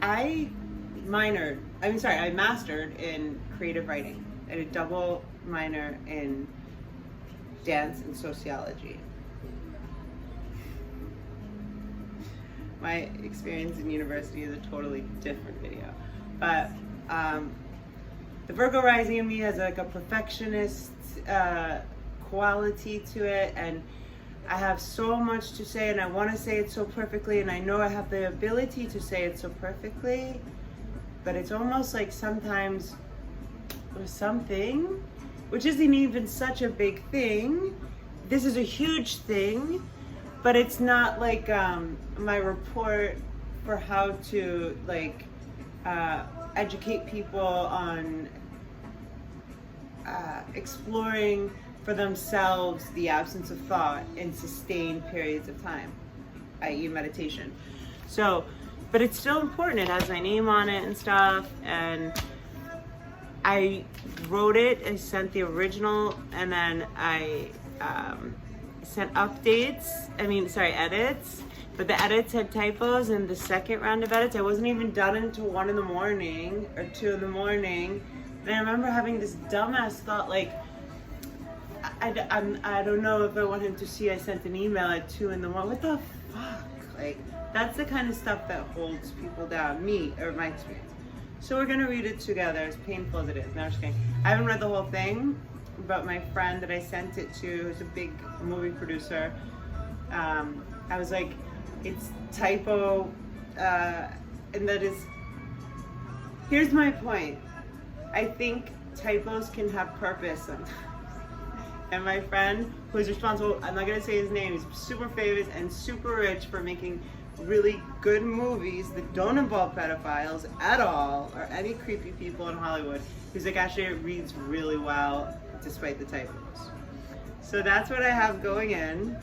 I mastered in creative writing. I did a double minor in dance and sociology. My experience in university is a totally different video. But the Virgo rising in me has like a perfectionist quality to it, and I have so much to say and I want to say it so perfectly, and I know I have the ability to say it so perfectly, but it's almost like sometimes there's something, which isn't even such a big thing. This is a huge thing, but it's not like my report for how to like educate people on exploring for themselves the absence of thought in sustained periods of time, i.e. meditation. So, but it's still important. It has my name on it and stuff, and I wrote it, I sent the original, and then I sent edits, but the edits had typos, and the second round of edits, I wasn't even done until 1 in the morning or 2 in the morning. And I remember having this dumbass thought, like, I don't know if I want him to see I sent an email at 2 in the morning. What the fuck? Like, that's the kind of stuff that holds people down, me, or my experience. So we're gonna read it together, as painful as it is. No, I'm just kidding. I haven't read the whole thing, but my friend that I sent it to, who's a big movie producer, I was like, it's typo, and that is, here's my point. I think typos can have purpose sometimes. And my friend, who's responsible, I'm not gonna say his name, he's super famous and super rich for making really good movies that don't involve pedophiles at all, or any creepy people in Hollywood. He's like, actually it reads really well, despite the typos. So that's what I have going in.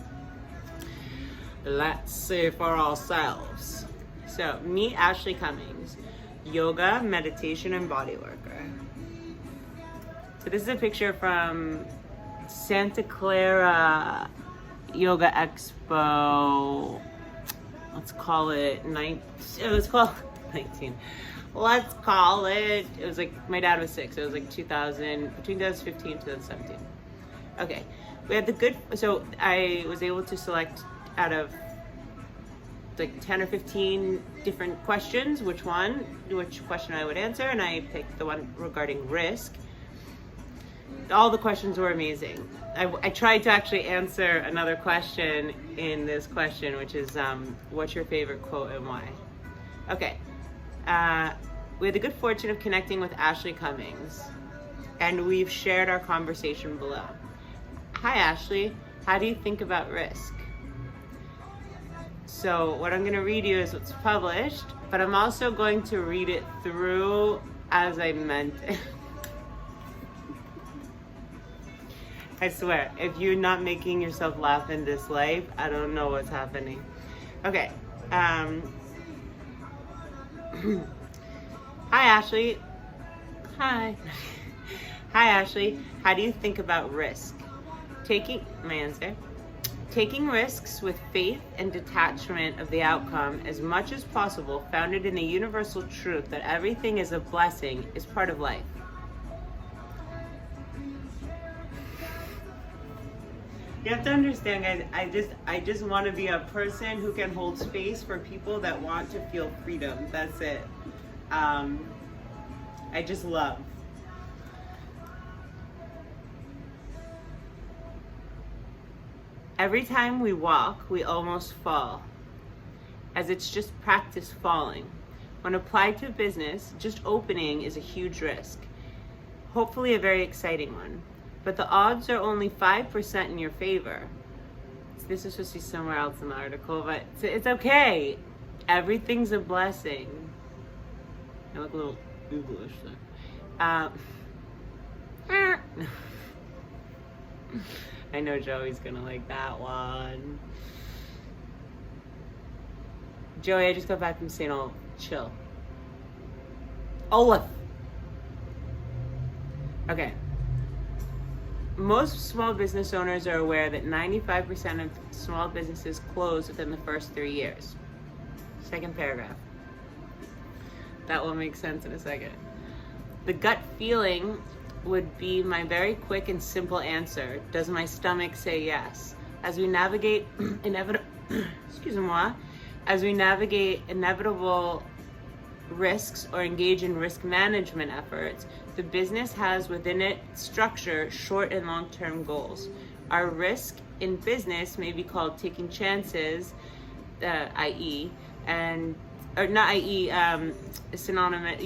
Let's see for ourselves. So, meet Ashley Cummings, yoga, meditation, and body worker. So this is a picture from Santa Clara Yoga Expo. Let's call it 19. Let's call it, it was like, my dad was 6. It was like between 2015 and 2017. Okay, we had the good, so I was able to select out of like 10 or 15 different questions, which question I would answer, and I picked the one regarding risk. All the questions were amazing. I tried to actually answer another question in this question, which is, what's your favorite quote and why? Okay, we had the good fortune of connecting with Ashley Cummings, and we've shared our conversation below. Hi Ashley, how do you think about risk? So what I'm gonna read you is what's published, but I'm also going to read it through as I meant it. I swear, if you're not making yourself laugh in this life, I don't know what's happening. Okay. Hi, Ashley. Hi. Hi, Ashley. How do you think about risk? My answer. Taking risks with faith and detachment of the outcome as much as possible, founded in the universal truth that everything is a blessing, is part of life. You have to understand, guys, I just want to be a person who can hold space for people that want to feel freedom. That's it. I just love. Every time we walk, we almost fall, as it's just practice falling. When applied to business, just opening is a huge risk, hopefully a very exciting one. But the odds are only 5% in your favor. This is supposed to be somewhere else in the article, but it's okay. Everything's a blessing. I look a little Googlish there. I know Joey's gonna like that one. Joey, I just got back from saying, oh, chill. Olaf. Okay. Most small business owners are aware that 95% of small businesses close within the first 3 years. Second paragraph. That will make sense in a second. The gut feeling would be my very quick and simple answer. Does my stomach say yes? As we navigate inevitable risks or engage in risk management efforts, the business has within it structure short and long-term goals. Our risk in business may be called taking chances, i.e., synonymous,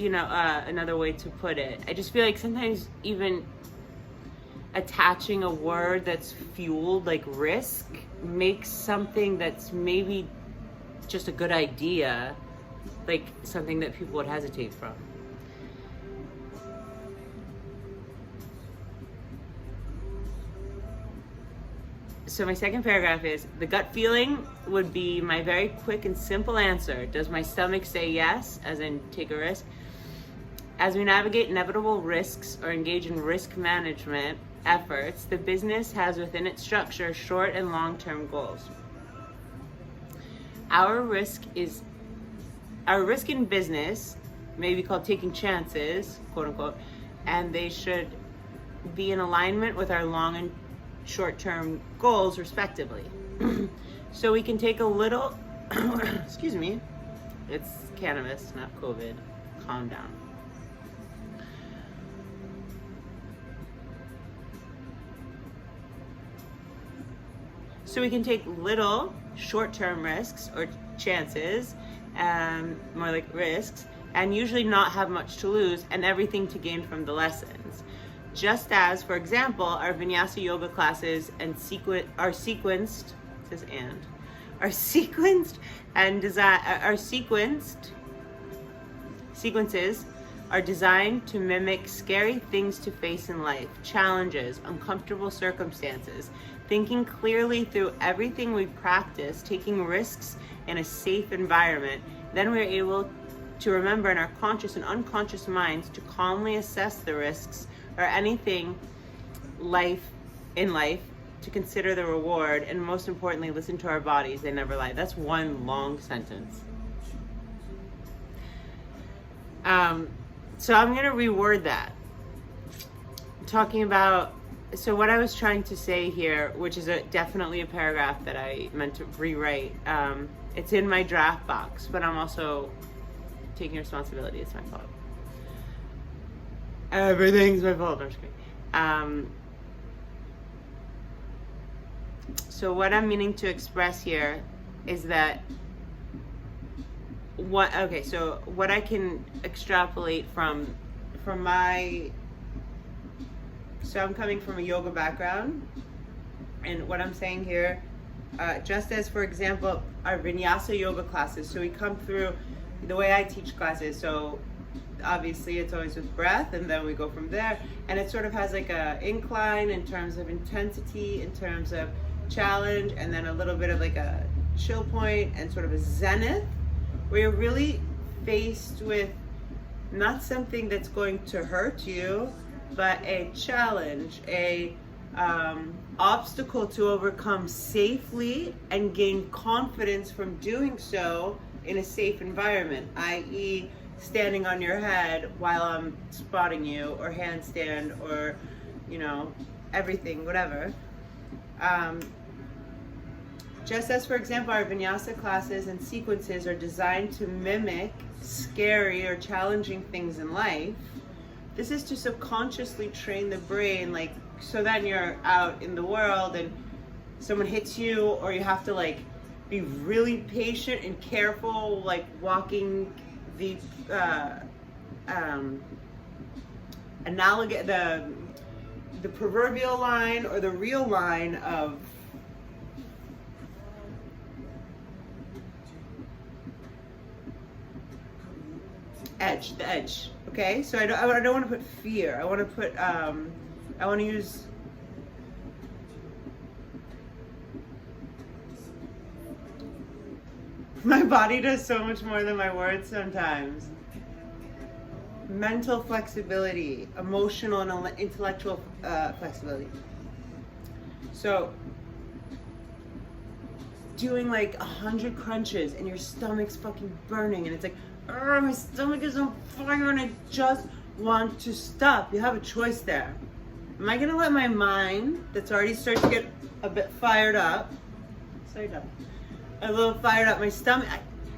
another way to put it. I just feel like sometimes even attaching a word that's fueled like risk makes something that's maybe just a good idea, like something that people would hesitate from. So my second paragraph is, the gut feeling would be my very quick and simple answer. Does my stomach say yes, as in take a risk? As we navigate inevitable risks or engage in risk management efforts, the business has within its structure short and long-term goals. Our risk in business may be called taking chances, quote unquote, and they should be in alignment with our long and short-term goals respectively. So we can take a little excuse me, it's cannabis, not COVID, calm down. So we can take little short-term risks or chances, more like risks, and usually not have much to lose and everything to gain from the lessons. Just as, for example, our Vinyasa yoga classes are sequenced sequences are designed to mimic scary things to face in life, challenges, uncomfortable circumstances, thinking clearly through everything we practice, taking risks in a safe environment. Then we're able to remember in our conscious and unconscious minds to calmly assess the risks or anything in life, to consider the reward, and most importantly, listen to our bodies. They never lie. That's one long sentence. So I'm going to reword that. Talking about, so what I was trying to say here, which is definitely a paragraph that I meant to rewrite. It's in my draft box, but I'm also taking responsibility. It's my fault. Everything's my fault. I'm just kidding. So what I'm meaning to express here is that what I can extrapolate from my, so I'm coming from a yoga background, and what I'm saying here, just as, for example, our Vinyasa yoga classes, so we come through the way I teach classes, so obviously it's always with breath, and then we go from there, and it sort of has like a incline in terms of intensity, in terms of challenge, and then a little bit of like a chill point and sort of a zenith, where you're really faced with not something that's going to hurt you, but a challenge, a obstacle to overcome safely and gain confidence from doing so in a safe environment, i.e. standing on your head while I'm spotting you, or handstand, or everything, whatever. Just as, for example, our Vinyasa classes and sequences are designed to mimic scary or challenging things in life, this is to subconsciously train the brain, like, so then you're out in the world and someone hits you, or you have to like be really patient and careful, like walking the the proverbial line or the real line of the edge. Okay, so I don't want to put fear. I want to put I want to use my body does so much more than my words sometimes. Mental flexibility, emotional and intellectual flexibility. So doing like 100 crunches and your stomach's fucking burning, and it's like, my stomach is on fire and I just want to stop. You have a choice there. Am I gonna let my mind, that's already starting to get a bit fired up, a little fired up, my stomach,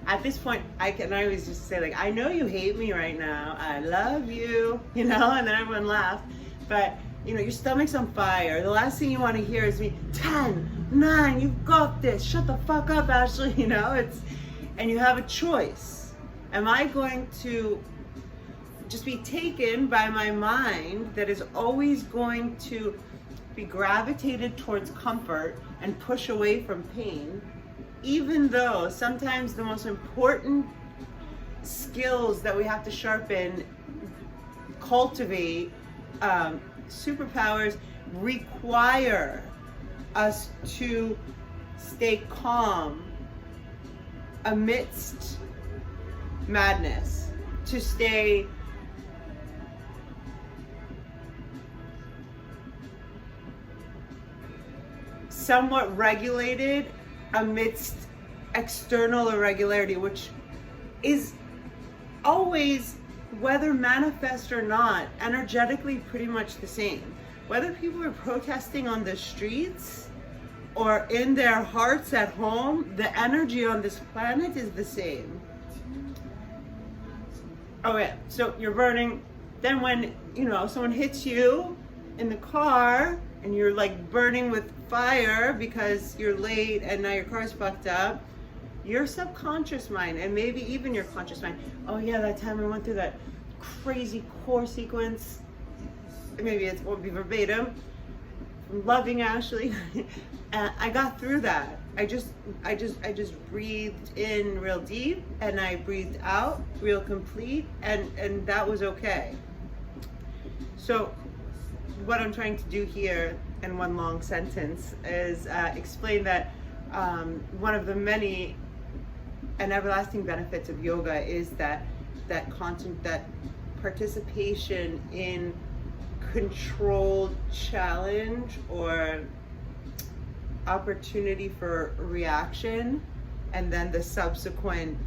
at this point, I always just say, like, I know you hate me right now, I love you, you know, and then everyone laughs, but, you know, your stomach's on fire. The last thing you want to hear is me, 10, 9, you've got this, shut the fuck up, Ashley, you know, and you have a choice. Am I going to just be taken by my mind that is always going to be gravitated towards comfort and push away from pain, even though sometimes the most important skills that we have to sharpen, cultivate, superpowers require us to stay calm amidst madness, to stay somewhat regulated amidst external irregularity, which is always, whether manifest or not, energetically pretty much the same. Whether people are protesting on the streets or in their hearts at home, the energy on this planet is the same. Oh yeah, so you're burning. Then when, you know, someone hits you in the car and you're like burning with fire because you're late and now your car's fucked up, your subconscious mind, and maybe even your conscious mind, oh yeah, that time I went through that crazy core sequence, maybe it won't be verbatim, loving Ashley, I got through that. I just breathed in real deep and I breathed out real complete, and that was okay. So what I'm trying to do here in one long sentence is explain that one of the many and everlasting benefits of yoga is that participation in controlled challenge or opportunity for reaction, and then the subsequent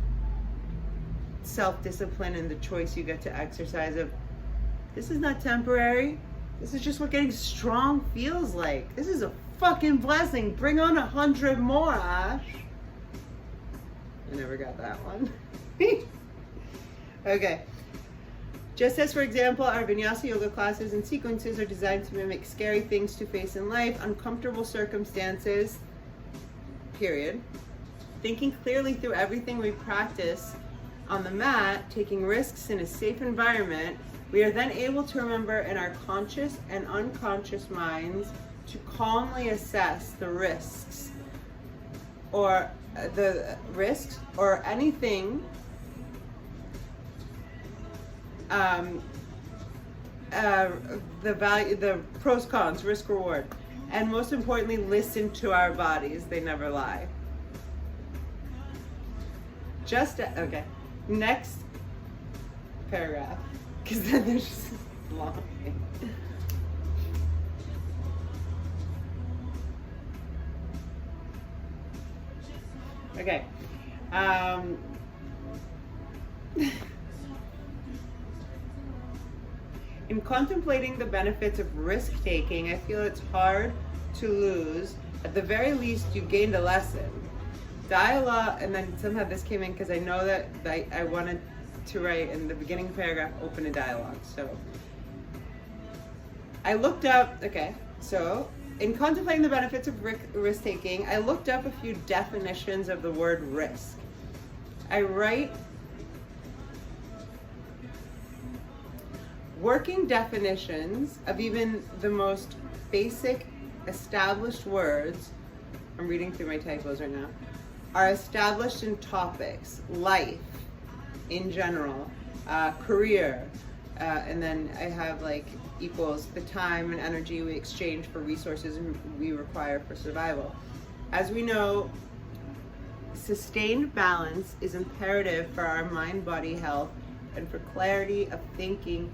self-discipline and the choice you get to exercise of, this is not temporary, this is just what getting strong feels like. This is a fucking blessing. Bring on 100 more, Ash. I never got that one. Okay. Just as, for example, our vinyasa yoga classes and sequences are designed to mimic scary things to face in life, uncomfortable circumstances, period. Thinking clearly through everything we practice on the mat, taking risks in a safe environment, we are then able to remember in our conscious and unconscious minds to calmly assess the risks or anything the value, the pros, cons, risk, reward, and most importantly, listen to our bodies. They never lie. Okay, next paragraph, because then there's just long. Okay. In contemplating the benefits of risk-taking, I feel it's hard to lose. At the very least, you gained a lesson. Dialogue, and then somehow this came in because I know that I wanted to write in the beginning paragraph, open a dialogue. So I looked up, okay, so in contemplating the benefits of risk-taking, I looked up a few definitions of the word risk. I write working definitions of even the most basic established words, I'm reading through my typos right now, are established in topics, life in general, career, and then I have like equals the time and energy we exchange for resources we require for survival. As we know, sustained balance is imperative for our mind-body health and for clarity of thinking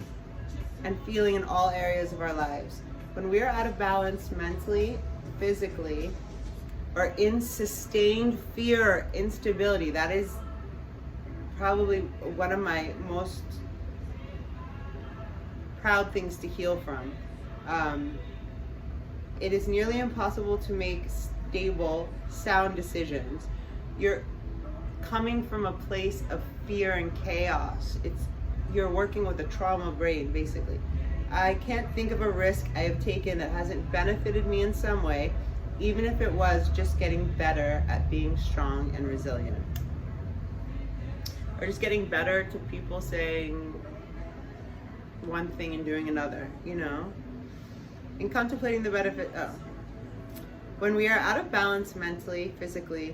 and feeling in all areas of our lives. When we are out of balance mentally, physically, or in sustained fear or instability, that is probably one of my most proud things to heal from. It is nearly impossible to make stable, sound decisions. You're coming from a place of fear and chaos. You're working with a trauma brain, basically. I can't think of a risk I have taken that hasn't benefited me in some way, even if it was just getting better at being strong and resilient. Or just getting better to people saying one thing and doing another, you know? In contemplating the benefit, when we are out of balance mentally, physically,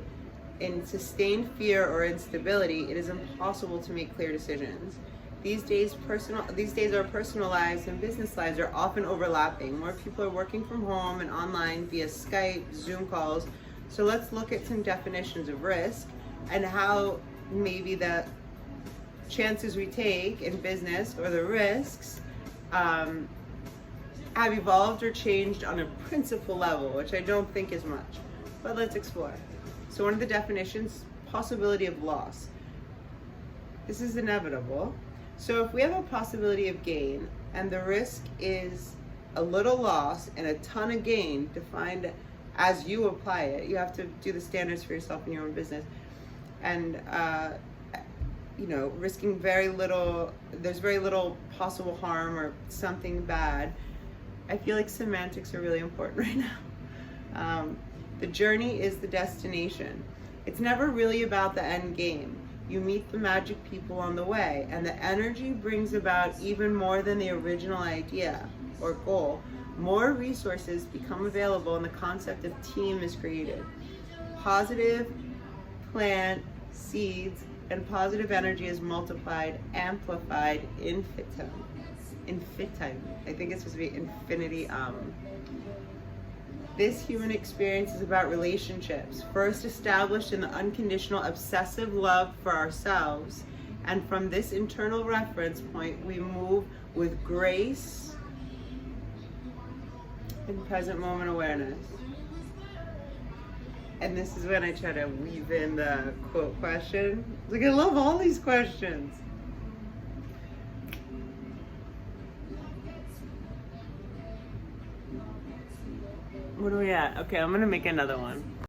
in sustained fear or instability, it is impossible to make clear decisions. These days our personal lives and business lives are often overlapping. More people are working from home and online via Skype, Zoom calls. So let's look at some definitions of risk and how maybe the chances we take in business, or the risks, have evolved or changed on a principle level, which I don't think is much, but let's explore. So one of the definitions, possibility of loss. This is inevitable. So if we have a possibility of gain and the risk is a little loss and a ton of gain, defined as you apply it, you have to do the standards for yourself in your own business, and risking very little, there's very little possible harm or something bad. I feel like semantics are really important right now. The journey is the destination. It's never really about the end game. You meet the magic people on the way, and the energy brings about even more than the original idea or goal. More resources become available, and the concept of team is created. Positive plant seeds, and positive energy is multiplied, amplified, infinitum. I think it's supposed to be infinity. This human experience is about relationships, first established in the unconditional obsessive love for ourselves, and from this internal reference point we move with grace and present moment awareness. And this is when I try to weave in the quote question. Like, I love all these questions. What are we at? Okay, I'm gonna make another one.